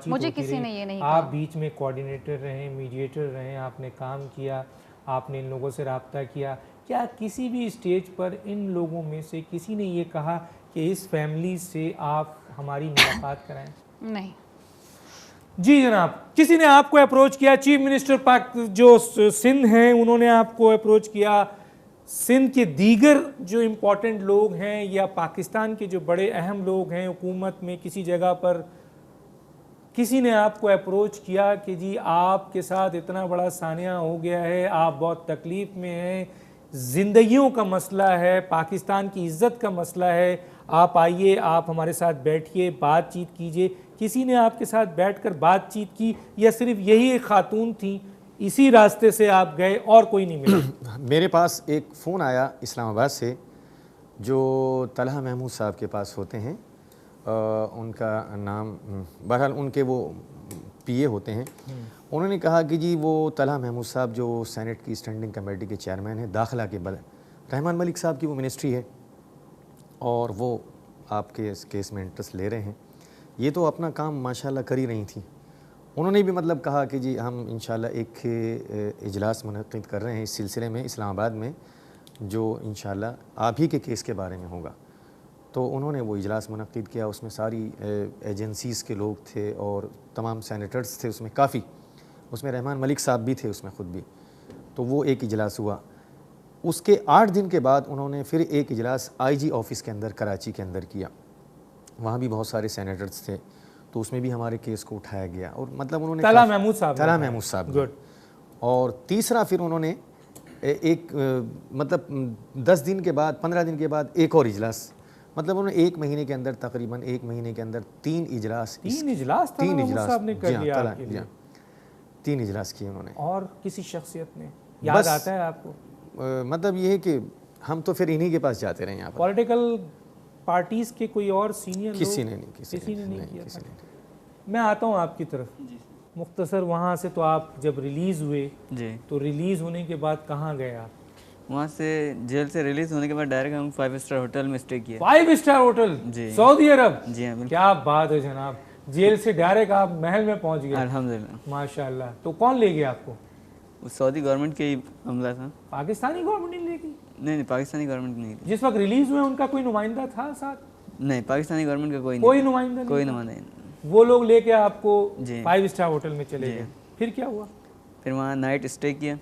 बातचीत मुझे होती किसी रही, ने ये नहीं आप कहा। बीच में कोऑर्डिनेटर रहे, मीडिएटर रहे, आपने काम किया, आपने इन लोगों से रब्ता किया, क्या किसी भी स्टेज पर इन लोगों में से किसी ने ये कहा कि इस फैमिली से आप हमारी मुलाकात कराएं? नहीं। जी जनाब, किसी ने आपको अप्रोच किया? चीफ मिनिस्टर पाक जो सिंध हैं उन्होंने आपको अप्रोच किया? सिंध के दीगर जो इम्पोर्टेंट लोग हैं या पाकिस्तान के जो बड़े अहम लोग हैं हुकूमत में किसी जगह पर, किसी ने आपको अप्रोच किया कि जी आपके साथ इतना बड़ा सानिया हो गया है, आप बहुत तकलीफ़ में हैं, ज़िंदगियों का मसला है, पाकिस्तान की इज़्ज़त का मसला है, आप आइए, आप हमारे साथ बैठिए, बातचीत कीजिए? किसी ने आपके साथ बैठकर बातचीत की या सिर्फ यही एक खातून थी, इसी रास्ते से आप गए और कोई नहीं मिला? मेरे पास एक फ़ोन आया इस्लामाबाद से, जो तलहा महमूद साहब के पास होते हैं, उनका नाम बहरहाल उनके वो पीए होते हैं। उन्होंने कहा कि जी वो तलहा महमूद साहब जो सेनेट की स्टैंडिंग कमेटी के चेयरमैन हैं, दाखिला के बल रहमान मलिक साहब की वो मिनिस्ट्री है और वो आपके इस केस में इंटरेस्ट ले रहे हैं। ये तो अपना काम माशाल्लाह कर ही रही थी। उन्होंने भी मतलब कहा कि जी हम इंशाल्लाह एक इजलास मुनक़्क़िद कर रहे हैं इस सिलसिले में इस्लामाबाद में, जो इंशाल्लाह आप ही के केस के बारे में होगा। तो उन्होंने वो इजलास मुनक़्क़िद किया, उसमें सारी एजेंसीज़ के लोग थे और तमाम सेनेटर्स थे उसमें काफ़ी, उसमें रहमान मलिक साहब भी थे उसमें ख़ुद भी। तो वो एक इजलास हुआ। उसके 8 दिन के बाद उन्होंने फिर एक इजलास आईजी ऑफ़िस के अंदर कराची के अंदर किया। वहाँ भी बहुत सारे सेनेटर्स थे, तो उसमें भी हमारे केस को उठाया गया और मतलब उन्होंने तलहा महमूद साहब, तलहा महमूद साहब। गुड। और तीसरा फिर उन्होंने एक मतलब 10 दिन के बाद 15 दिन के बाद एक और इजलास, मतलब उन्होंने 1 महीने के अंदर तकरीबन 1 महीने के अंदर 3 इजलास साहब ने कर लिया आपके लिए। 3 इजलास किए उन्होंने। और किसी शख्सियत ने याद आता है आपको? मतलब ये है कि हम तो फिर इन्हीं के पास जाते रहे। यहाँ पर पॉलिटिकल पार्टीज के कोई और सीनियर किसी ने नहीं, किसी ने नहीं किया। मैं आता हूँ आपकी तरफ मुख्तसर। वहाँ से तो आप जब रिलीज़ हुए जी, तो रिलीज़ होने के बाद कहाँ गए आप? वहाँ से जेल से रिलीज होने के बाद डायरेक्ट हम 5 स्टार होटल में स्टे किया। 5 स्टार होटल? जी, सऊदी अरब? जी हाँ, क्या बात है जनाब, जेल से डायरेक्ट आप महल में पहुँच गए? अल्हम्दुलिल्लाह। माशाल्लाह। तो कौन ले गया आपको? सऊदी गवर्नमेंट के ही हमला था। पाकिस्तानी गवर्नमेंट ने ले गई? नहीं, पाकिस्तानी गवर्नमेंट नहीं थी। जिस वक्त रिलीज हुए उनका कोई नुमाइंदा था साथ? नहीं, पाकिस्तानी गवर्नमेंट का कोई नुमाइंदा नहीं? कोई नुमाइंदा नहीं। वो लोग लेके आपको 5 स्टार होटल में चले गए। फिर क्या हुआ? फिर वहाँ नाइट स्टे किया।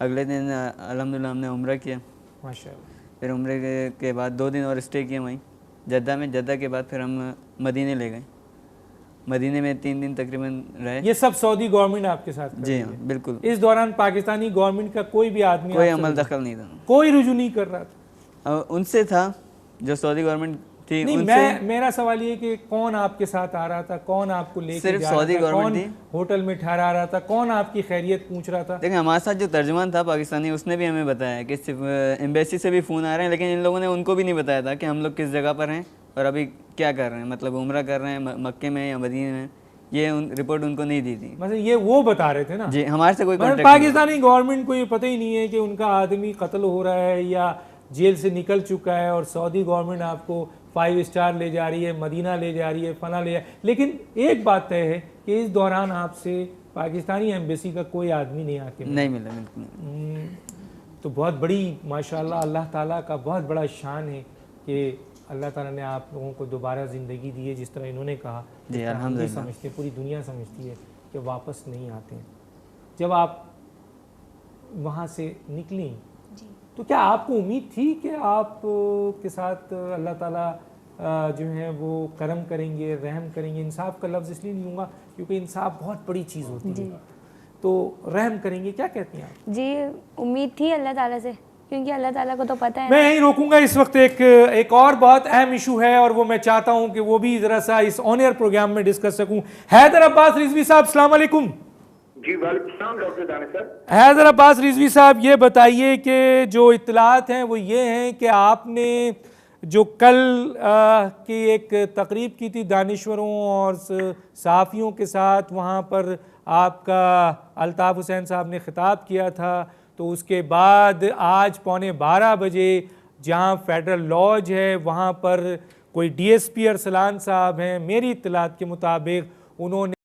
अगले दिन अल्हम्दुलिल्लाह हमने उम्रा किया माशाल्लाह। फिर उम्रे के बाद 2 दिन और स्टे किया वहीं जद्दा में। जद्दा के बाद फिर हम मदीने ले गए। मदीने में 3 दिन तकरीबन रहे। ये सब सऊदी गवर्नमेंट आपके साथ कर जी रही हाँ, है? बिल्कुल। इस दौरान पाकिस्तानी गवर्नमेंट का कोई भी आदमी, कोई अमल दखल नहीं था, कोई रुजू नहीं कर रहा था? उनसे था जो सऊदी गवर्नमेंट थी। नहीं, मेरा सवाल ये कि कौन आपके साथ आ रहा था, कौन आपको लेके सिर्फ जा रहा सऊदी था, गवर्नमेंट कौन थी। होटल में ठहरा रहा था, कौन आपकी खैरियत पूछ रहा था? देखिए हमारे साथ जो तर्जुमान था पाकिस्तानी, उसने भी हमें बताया कि सिर्फ एम्बेसी से भी फ़ोन आ रहे हैं, लेकिन इन लोगों ने उनको भी नहीं बताया था कि हम लोग किस जगह पर हैं और अभी क्या कर रहे हैं, मतलब उम्रा कर रहे हैं मक्के में या मदीने में। ये रिपोर्ट उनको नहीं दी थी। मतलब ये वो बता रहे थे ना? जी, हमारे से कोई मतलब पाकिस्तानी गवर्नमेंट को ये पता ही नहीं है कि उनका आदमी कत्ल हो रहा है या जेल से निकल चुका है, और सऊदी गवर्नमेंट आपको 5 स्टार ले जा रही है, मदीना ले जा रही है, फना ले जा। लेकिन एक बात तय है कि इस दौरान आपसे पाकिस्तानी एम्बेसी का कोई आदमी नहीं आके नहीं मिला, बिल्कुल। तो बहुत बड़ी माशाल्लाह अल्लाह ताला का बहुत बड़ा शान है कि अल्लाह ताला ने आप लोगों को दोबारा ज़िंदगी दी है। जिस तरह इन्होंने कहा, जी हम भी समझते, पूरी दुनिया समझती है कि वापस नहीं आते हैं। जब आप वहाँ से निकली तो क्या आपको उम्मीद थी कि आप के साथ अल्लाह ताला जो है वो करम करेंगे, रहम करेंगे? इंसाफ का लफ्ज़ इसलिए नहीं होगा क्योंकि इंसाफ बहुत बड़ी चीज़ होती है, तो रहम करेंगे, क्या कहती हैं आप? जी, उम्मीद थी अल्लाह ताला से, क्योंकि अल्लाह ताला को तो पता है। मैं यहीं रोकूंगा इस वक्त। एक और बहुत अहम इशू है और वो मैं चाहता हूं कि वो भी ज़रा सा इस ऑन एयर प्रोग्राम में डिस्कस सकूं। हैदर अब्बास रिजवी साहब, अस्सलाम वालेकुम। जी वालेकुम सलाम डॉक्टर दानिश सर। हैदर अब्बास रिजवी साहब, ये बताइए कि जो इत्तलात हैं वो ये हैं कि आपने जो कल की एक तकरीब की थी दानिश्वरों और सहाफ़ियों के साथ, वहाँ पर आपका अल्ताफ़ हुसैन साहब ने ख़िताब किया था, तो उसके बाद आज 11:15 बजे जहाँ फेडरल लॉज है वहाँ पर कोई DSP अरसलान साहब हैं, मेरी इत्तलात के मुताबिक उन्होंने